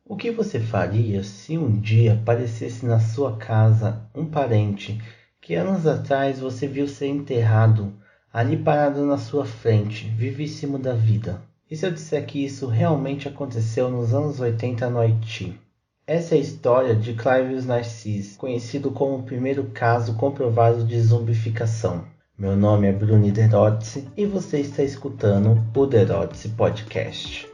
O que você faria se um dia aparecesse na sua casa um parente que anos atrás você viu ser enterrado, ali parado na sua frente, vivíssimo da vida? E se eu disser que isso realmente aconteceu nos anos 80 no Haiti? Essa é a história de Clive Narcisse, conhecido como o primeiro caso comprovado de zumbificação. Meu nome é Bruno Derotzi e você está escutando o Derotzi Podcast.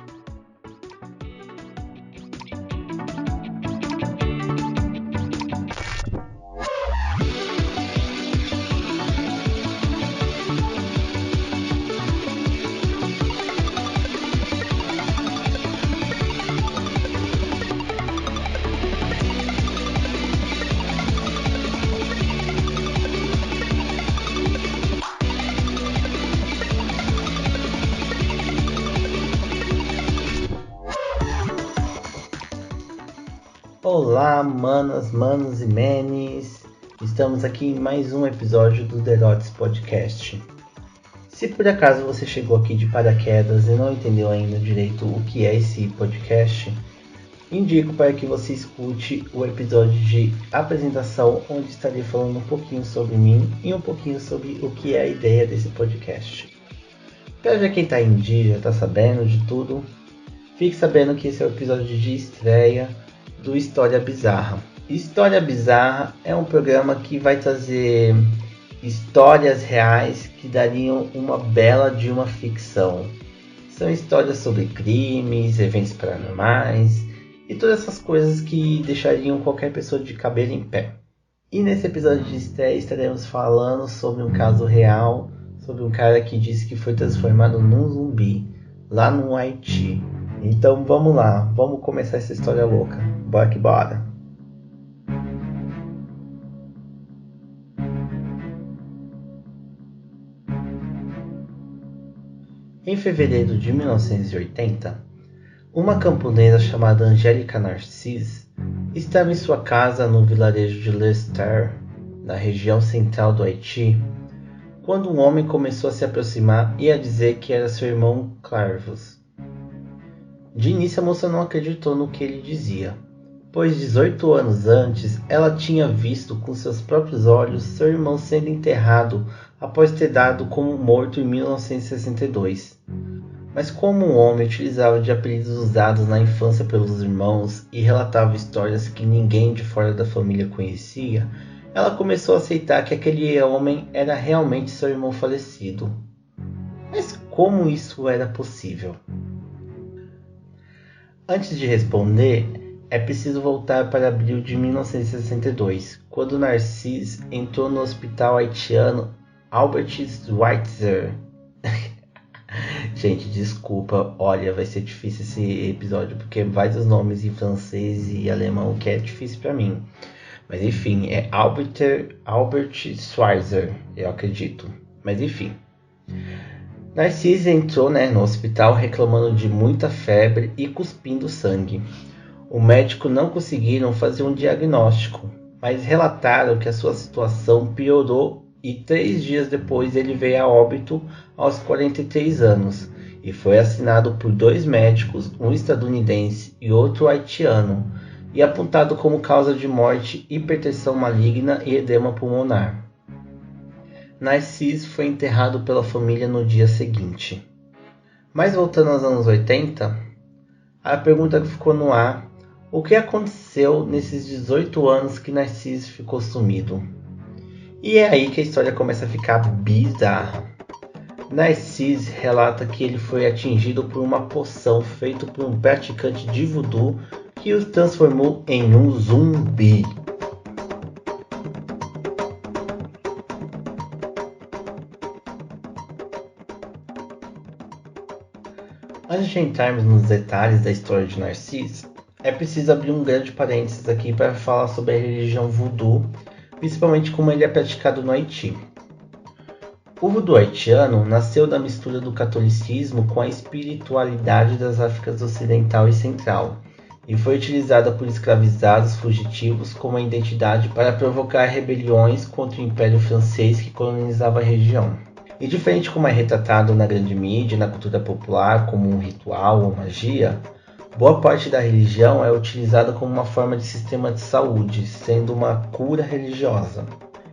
Olá, manos e manes! Estamos aqui em mais um episódio do Derotzi Podcast. Se por acaso você chegou aqui de paraquedas e não entendeu ainda direito o que é esse podcast, indico para que você escute o episódio de apresentação, onde estarei falando um pouquinho sobre mim e um pouquinho sobre o que é a ideia desse podcast. Para já quem está em dia, já está sabendo de tudo, fique sabendo que esse é o episódio de estreia do História Bizarra. História Bizarra é um programa que vai trazer histórias reais que dariam uma bela de uma ficção. São histórias sobre crimes, eventos paranormais e todas essas coisas que deixariam qualquer pessoa de cabelo em pé. E nesse episódio de estreia estaremos falando sobre um caso real, sobre um cara que disse que foi transformado num zumbi lá no Haiti. Então vamos lá, vamos começar essa história louca. Bora que bora! Em fevereiro de 1980, uma camponesa chamada Angélica Narcisse estava em sua casa no vilarejo de Leicester, na região central do Haiti, quando um homem começou a se aproximar e a dizer que era seu irmão Clarvus. De início a moça não acreditou no que ele dizia, pois 18 anos antes ela tinha visto com seus próprios olhos seu irmão sendo enterrado após ter dado como morto em 1962. Mas como o homem utilizava de apelidos usados na infância pelos irmãos e relatava histórias que ninguém de fora da família conhecia, ela começou a aceitar que aquele homem era realmente seu irmão falecido. Mas como isso era possível? Antes de responder, é preciso voltar para abril de 1962, quando Narcisse entrou no hospital haitiano Albert Schweitzer. Gente, desculpa, olha, vai ser difícil esse episódio, porque vários nomes em francês e alemão que é difícil para mim. Mas enfim, é Albert Schweitzer, eu acredito. Mas enfim. Narcisse entrou no hospital reclamando de muita febre e cuspindo sangue. O médico não conseguiram fazer um diagnóstico, mas relataram que a sua situação piorou e 3 dias depois ele veio a óbito aos 43 anos e foi assinado por 2 médicos, um estadunidense e outro haitiano, e apontado como causa de morte hipertensão maligna e edema pulmonar. Narcisse foi enterrado pela família no dia seguinte. Mas voltando aos anos 80, a pergunta que ficou no ar: o que aconteceu nesses 18 anos que Narcisse ficou sumido? E é aí que a história começa a ficar bizarra. Narcisse relata que ele foi atingido por uma poção feita por um praticante de voodoo que o transformou em um zumbi. Antes de entrarmos nos detalhes da história de Narcisse, é preciso abrir um grande parênteses aqui para falar sobre a religião voodoo, principalmente como ele é praticado no Haiti. O voodoo haitiano nasceu da mistura do catolicismo com a espiritualidade das Áfricas Ocidental e Central, e foi utilizada por escravizados fugitivos como a identidade para provocar rebeliões contra o Império Francês que colonizava a região. E diferente como é retratado na grande mídia e na cultura popular como um ritual ou magia, Boa parte da religião é utilizada como uma forma de sistema de saúde, sendo uma cura religiosa.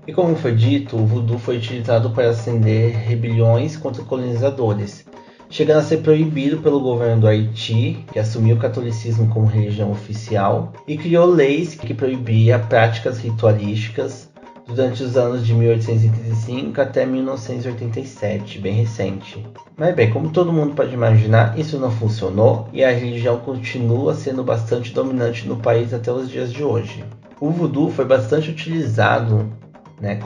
E como foi dito, o voodoo foi utilizado para acender rebeliões contra colonizadores, chegando a ser proibido pelo governo do Haiti, que assumiu o catolicismo como religião oficial, e criou leis que proibiam práticas ritualísticas durante os anos de 1835 até 1987, bem recente. Mas bem, como todo mundo pode imaginar, isso não funcionou e a religião continua sendo bastante dominante no país até os dias de hoje. O voodoo foi bastante utilizado,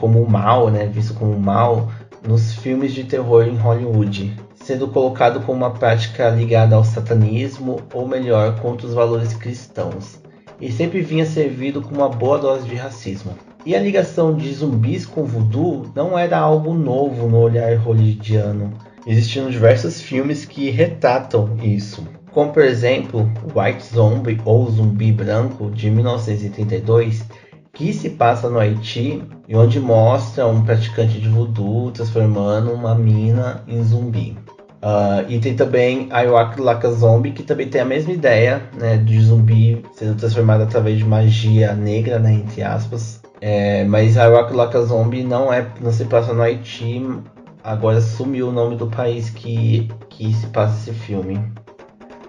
como mal, visto como mal, nos filmes de terror em Hollywood, sendo colocado como uma prática ligada ao satanismo, ou melhor, contra os valores cristãos, e sempre vinha servido com uma boa dose de racismo. E a ligação de zumbis com voodoo não era algo novo no olhar hollywoodiano. Existiam diversos filmes que retratam isso, como por exemplo White Zombie ou Zumbi Branco de 1932, que se passa no Haiti e onde mostra um praticante de voodoo transformando uma mina em zumbi. E tem também I Walk Like a Zombie, que também tem a mesma ideia, de zumbi sendo transformado através de magia negra, entre aspas. Mas I Walk Like a Zombie não se passa no Haiti. Agora sumiu o nome do país que se passa esse filme,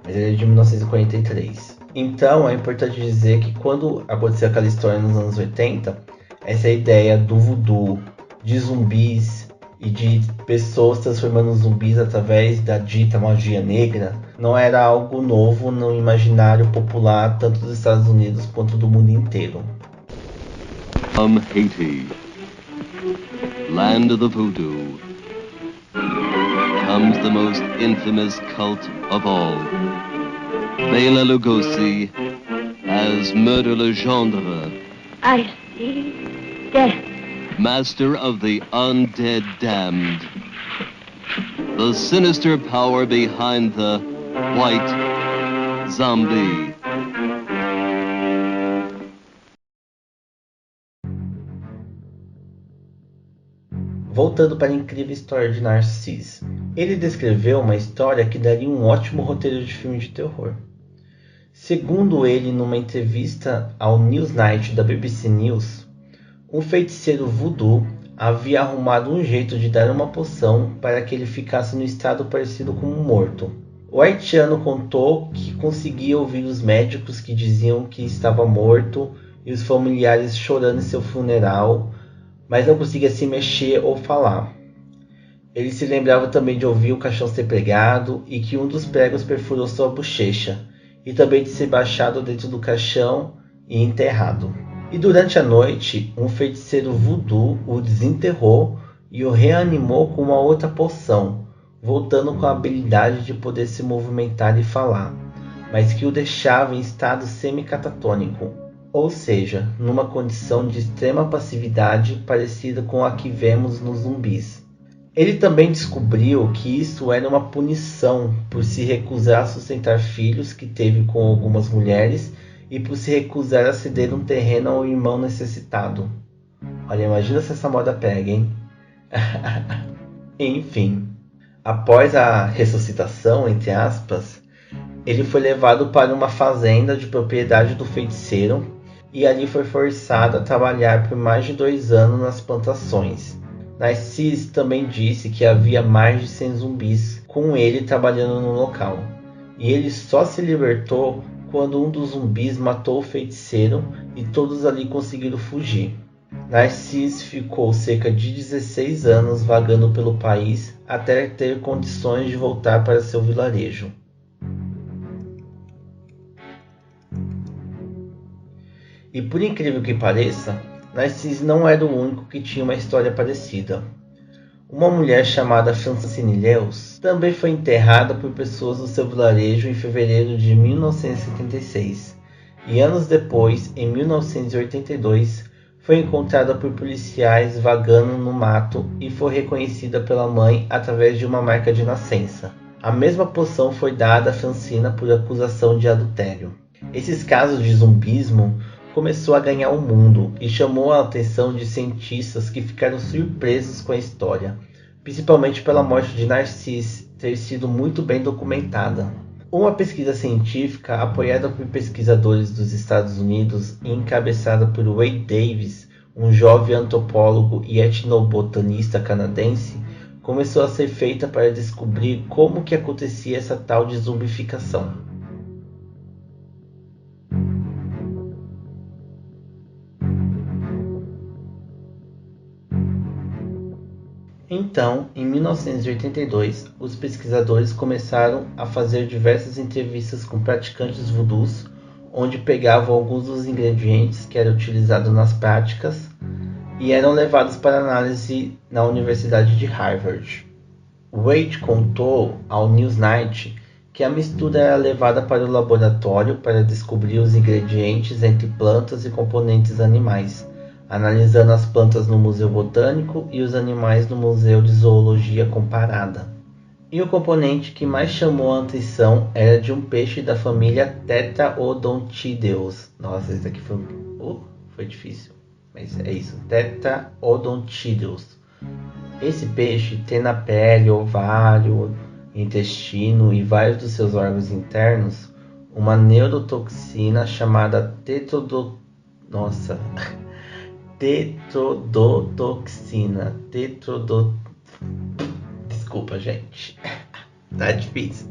mas ele é de 1943. Então é importante dizer que quando aconteceu aquela história nos anos 80, essa ideia do voodoo, de zumbis e de pessoas transformando zumbis através da dita magia negra, não era algo novo no imaginário popular tanto dos Estados Unidos quanto do mundo inteiro. From Haiti, land of the voodoo, comes the most infamous cult of all, Bela Lugosi as Murder Legendre. I see death. Master of the undead damned. The sinister power behind the White Zombie. Voltando para a incrível história de Narcisse. Ele descreveu uma história que daria um ótimo roteiro de filme de terror. Segundo ele, numa entrevista ao Newsnight da BBC News, um feiticeiro voodoo havia arrumado um jeito de dar uma poção para que ele ficasse no estado parecido com um morto. O haitiano contou que conseguia ouvir os médicos que diziam que estava morto e os familiares chorando em seu funeral, mas não conseguia se mexer ou falar. Ele se lembrava também de ouvir o caixão ser pregado e que um dos pregos perfurou sua bochecha, e também de ser baixado dentro do caixão e enterrado. E durante a noite, um feiticeiro voodoo o desenterrou e o reanimou com uma outra poção, voltando com a habilidade de poder se movimentar e falar, mas que o deixava em estado semi-catatônico, ou seja, numa condição de extrema passividade parecida com a que vemos nos zumbis. Ele também descobriu que isso era uma punição por se recusar a sustentar filhos que teve com algumas mulheres e por se recusar a ceder um terreno ao irmão necessitado. Olha, imagina se essa moda pega, hein? Enfim, após a ressuscitação, entre aspas, ele foi levado para uma fazenda de propriedade do feiticeiro e ali foi forçado a trabalhar por mais de 2 anos nas plantações. Narcisse também disse que havia mais de 100 zumbis com ele trabalhando no local, e ele só se libertou quando um dos zumbis matou o feiticeiro e todos ali conseguiram fugir. Narcisse ficou cerca de 16 anos vagando pelo país até ter condições de voltar para seu vilarejo. E por incrível que pareça, Narcisse não era o único que tinha uma história parecida. Uma mulher chamada Francine Leus também foi enterrada por pessoas do seu vilarejo em fevereiro de 1976, e anos depois, em 1982, foi encontrada por policiais vagando no mato e foi reconhecida pela mãe através de uma marca de nascença. A mesma poção foi dada a Francina por acusação de adultério. Esses casos de zumbismo começou a ganhar o mundo e chamou a atenção de cientistas que ficaram surpresos com a história, principalmente pela morte de Narcisse ter sido muito bem documentada. Uma pesquisa científica apoiada por pesquisadores dos Estados Unidos e encabeçada por Wade Davis, um jovem antropólogo e etnobotanista canadense, começou a ser feita para descobrir como que acontecia essa tal de zumbificação. Então, em 1982, os pesquisadores começaram a fazer diversas entrevistas com praticantes voodoos, onde pegavam alguns dos ingredientes que eram utilizados nas práticas e eram levados para análise na Universidade de Harvard. Wade contou ao Newsnight que a mistura era levada para o laboratório para descobrir os ingredientes entre plantas e componentes animais, analisando as plantas no Museu Botânico e os animais no Museu de Zoologia Comparada. E o componente que mais chamou a atenção era de um peixe da família Tetraodontideus. Nossa, esse daqui foi difícil, mas é isso, Tetraodontideus. Esse peixe tem na pele, ovário, intestino e vários dos seus órgãos internos uma neurotoxina chamada tetrodotoxina. Desculpa, gente. Tá difícil.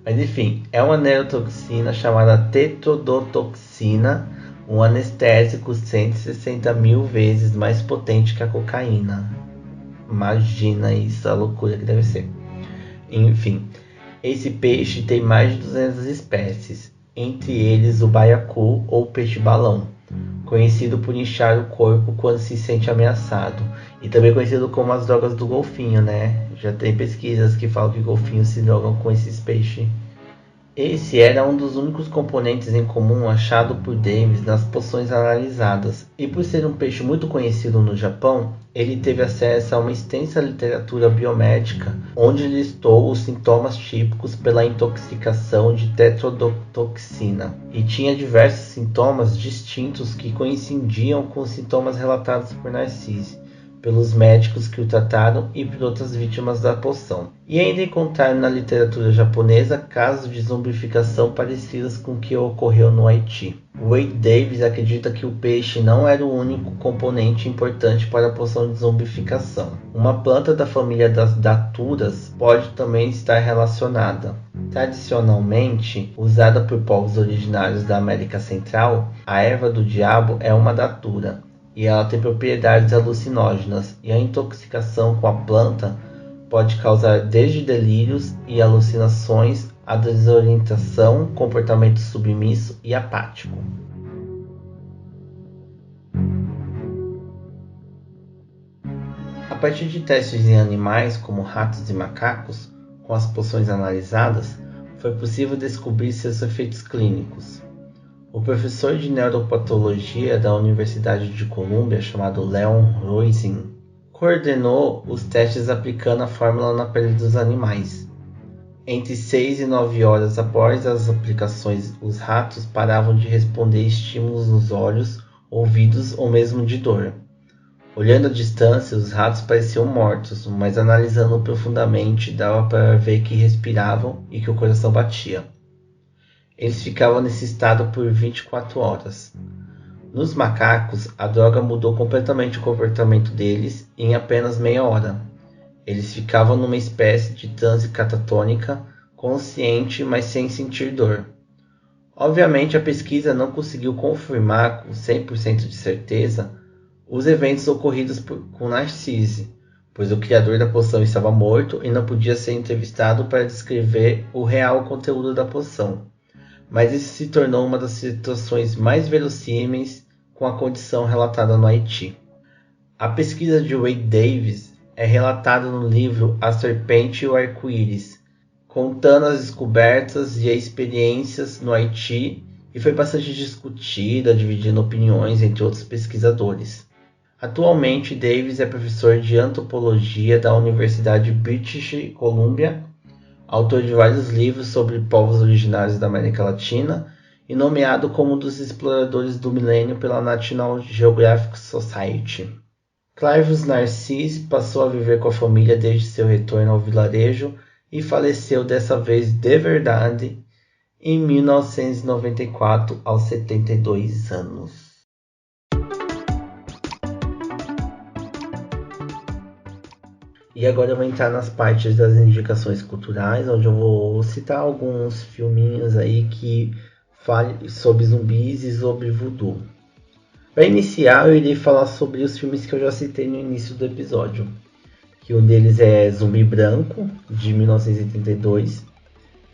Mas enfim, é uma neurotoxina chamada tetrodotoxina, um anestésico 160 mil vezes mais potente que a cocaína. Imagina isso, a loucura que deve ser. Enfim, esse peixe tem mais de 200 espécies, entre eles o baiacu ou peixe-balão, conhecido por inchar o corpo quando se sente ameaçado, e também conhecido como as drogas do golfinho, né? Já tem pesquisas que falam que golfinhos se drogam com esses peixes. Esse era um dos únicos componentes em comum achado por Davis nas poções analisadas, e por ser um peixe muito conhecido no Japão, ele teve acesso a uma extensa literatura biomédica, onde listou os sintomas típicos pela intoxicação de tetrodotoxina, e tinha diversos sintomas distintos que coincidiam com os sintomas relatados por Narcisse, pelos médicos que o trataram e por outras vítimas da poção. E ainda encontraram na literatura japonesa casos de zumbificação parecidos com o que ocorreu no Haiti. Wade Davis acredita que o peixe não era o único componente importante para a poção de zumbificação. Uma planta da família das daturas pode também estar relacionada. Tradicionalmente usada por povos originários da América Central, a erva do diabo é uma datura, e ela tem propriedades alucinógenas, e a intoxicação com a planta pode causar desde delírios e alucinações a desorientação, comportamento submisso e apático. A partir de testes em animais como ratos e macacos, com as poções analisadas, foi possível descobrir seus efeitos clínicos. O professor de neuropatologia da Universidade de Colômbia, chamado Leon Roisin, coordenou os testes aplicando a fórmula na pele dos animais. Entre 6 e 9 horas após as aplicações, os ratos paravam de responder estímulos nos olhos, ouvidos ou mesmo de dor. Olhando à distância, os ratos pareciam mortos, mas analisando profundamente dava para ver que respiravam e que o coração batia. Eles ficavam nesse estado por 24 horas. Nos macacos, a droga mudou completamente o comportamento deles em apenas meia hora. Eles ficavam numa espécie de transe catatônica, consciente, mas sem sentir dor. Obviamente, a pesquisa não conseguiu confirmar com 100% de certeza os eventos ocorridos com Narcisse, pois o criador da poção estava morto e não podia ser entrevistado para descrever o real conteúdo da poção. Mas isso se tornou uma das situações mais verossímeis com a condição relatada no Haiti. A pesquisa de Wade Davis é relatada no livro A Serpente e o Arco-Íris, contando as descobertas e experiências no Haiti, e foi bastante discutida, dividindo opiniões entre outros pesquisadores. Atualmente, Davis é professor de antropologia da Universidade British Columbia, autor de vários livros sobre povos originários da América Latina e nomeado como um dos exploradores do milênio pela National Geographic Society. Clivus Narcisse passou a viver com a família desde seu retorno ao vilarejo e faleceu dessa vez de verdade em 1994 aos 72 anos. E agora eu vou entrar nas partes das indicações culturais, onde eu vou citar alguns filminhos aí que falem sobre zumbis e sobre voodoo. Para iniciar, eu irei falar sobre os filmes que eu já citei no início do episódio. Que um deles é Zumbi Branco, de 1982.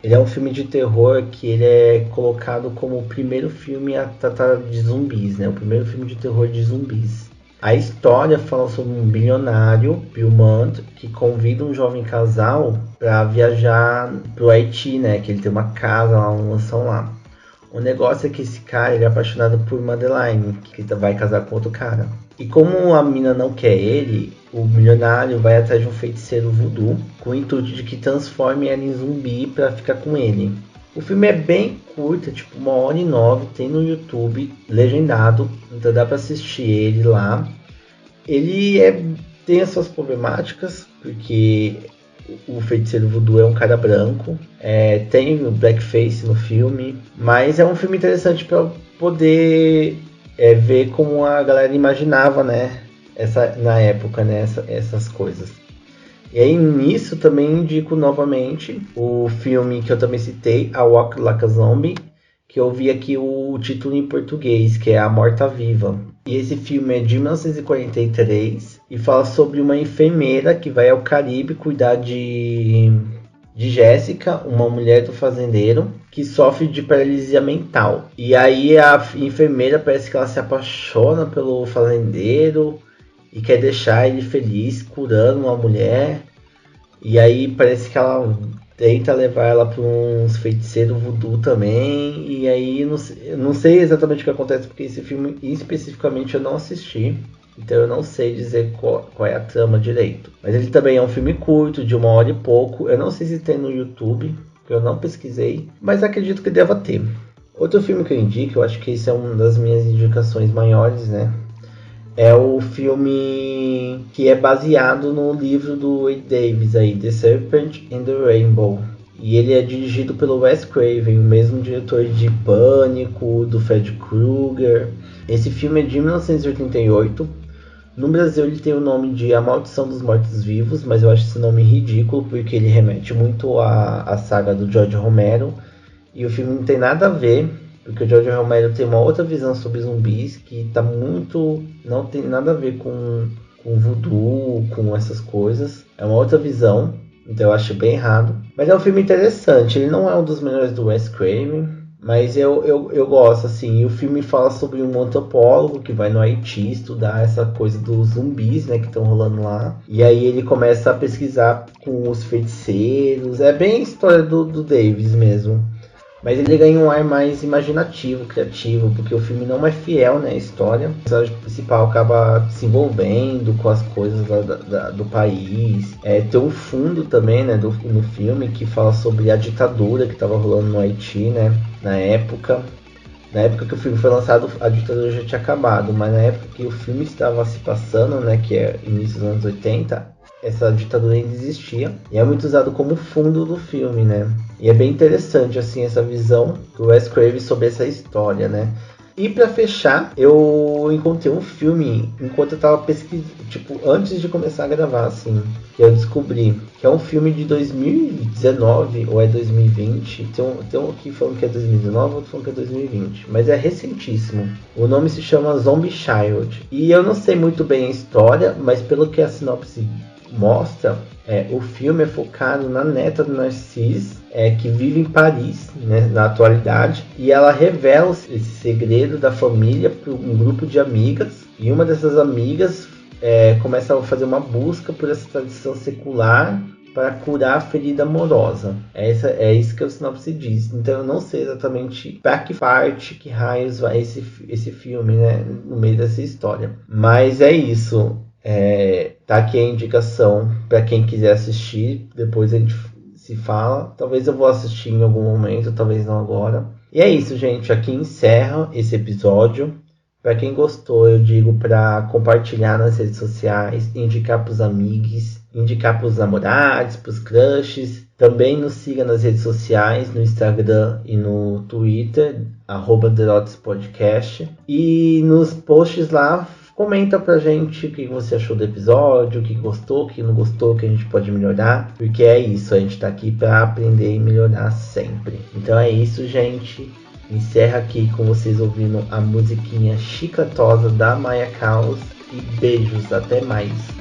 Ele é um filme de terror que ele é colocado como o primeiro filme a tratar de zumbis, né? O primeiro filme de terror de zumbis. A história fala sobre um bilionário, Bill Mudd, que convida um jovem casal para viajar para o Haiti, né? Que ele tem uma casa lá, uma mansão lá. O negócio é que esse cara ele é apaixonado por Madeline, que vai casar com outro cara. E como a mina não quer ele, o milionário vai atrás de um feiticeiro voodoo com o intuito de que transforme ela em zumbi para ficar com ele. O filme é bem curto, tipo 1h09, tem no YouTube, legendado, então dá para assistir ele lá. Ele tem as suas problemáticas, porque o feiticeiro voodoo é um cara branco, tem o blackface no filme, mas é um filme interessante para poder ver como a galera imaginava, né, na época, né, essas coisas. E aí nisso também indico novamente o filme que eu também citei, A Walk Like a Zombie, que eu vi aqui o título em português, que é A Morta Viva. E esse filme é de 1943 e fala sobre uma enfermeira que vai ao Caribe cuidar de Jéssica, uma mulher do fazendeiro que sofre de paralisia mental. E aí a enfermeira parece que ela se apaixona pelo fazendeiro e quer deixar ele feliz curando uma mulher. E aí parece que ela tenta levar ela para uns feiticeiros voodoo também. E aí não sei exatamente o que acontece, porque esse filme especificamente eu não assisti. Então eu não sei dizer qual é a trama direito. Mas ele também é um filme curto, de 1h e pouco. Eu não sei se tem no YouTube, porque eu não pesquisei, mas acredito que deva ter. Outro filme que eu indico, eu acho que esse é uma das minhas indicações maiores, né? É o filme que é baseado no livro do Wade Davis, aí, The Serpent and the Rainbow. E ele é dirigido pelo Wes Craven, o mesmo diretor de Pânico, do Fred Krueger. Esse filme é de 1988. No Brasil ele tem o nome de A Maldição dos Mortos-Vivos, mas eu acho esse nome ridículo, porque ele remete muito à saga do George Romero. E o filme não tem nada a ver, porque o George Romero tem uma outra visão sobre zumbis que tá muito... não tem nada a ver com voodoo, com essas coisas. É uma outra visão, então eu acho bem errado. Mas é um filme interessante, ele não é um dos melhores do Wes Craven, mas eu gosto, assim. E o filme fala sobre um antropólogo que vai no Haiti estudar essa coisa dos zumbis, né, que estão rolando lá. E aí ele começa a pesquisar com os feiticeiros. É bem a história do Davis mesmo. Mas ele ganha um ar mais imaginativo, criativo, porque o filme não é fiel, né, à história. O personagem principal acaba se envolvendo com as coisas do país. Tem um fundo também, né, no filme, que fala sobre a ditadura que estava rolando no Haiti, né, na época. Na época que o filme foi lançado, a ditadura já tinha acabado, mas na época que o filme estava se passando, né, que é início dos anos 80, essa ditadura ainda existia, e é muito usado como fundo do filme, né? E é bem interessante, assim, essa visão do Wes Craven sobre essa história, né? E pra fechar, eu encontrei um filme enquanto eu tava pesquisando, tipo, antes de começar a gravar, assim, que eu descobri, que é um filme de 2019, ou é 2020, tem um aqui falando que é 2019, outro falando que é 2020, mas é recentíssimo. O nome se chama Zombie Child, e eu não sei muito bem a história, mas pelo que a sinopse mostra, o filme é focado na neta do Narcisse, que vive em Paris, né, na atualidade, e ela revela esse segredo da família para um grupo de amigas, e uma dessas amigas começa a fazer uma busca por essa tradição secular para curar a ferida amorosa. É isso que o sinopse diz. Então eu não sei exatamente para que parte, que raios vai esse filme, né, no meio dessa história. Mas é isso. Tá aqui a indicação para quem quiser assistir. Depois a gente se fala. Talvez eu vou assistir em algum momento, talvez não agora. E é isso, gente. Aqui encerra esse episódio. Para quem gostou, eu digo para compartilhar nas redes sociais, indicar para os amigos. indicar pros namorados, pros crushes. Também nos siga nas redes sociais, no Instagram e no Twitter, @TheRotespodcast. E nos posts lá, comenta pra gente o que você achou do episódio, o que gostou, o que não gostou, o que a gente pode melhorar. Porque é isso, a gente tá aqui pra aprender e melhorar sempre. Então é isso, gente. Encerra aqui com vocês ouvindo a musiquinha chicletosa da Maya Caos. E beijos, até mais.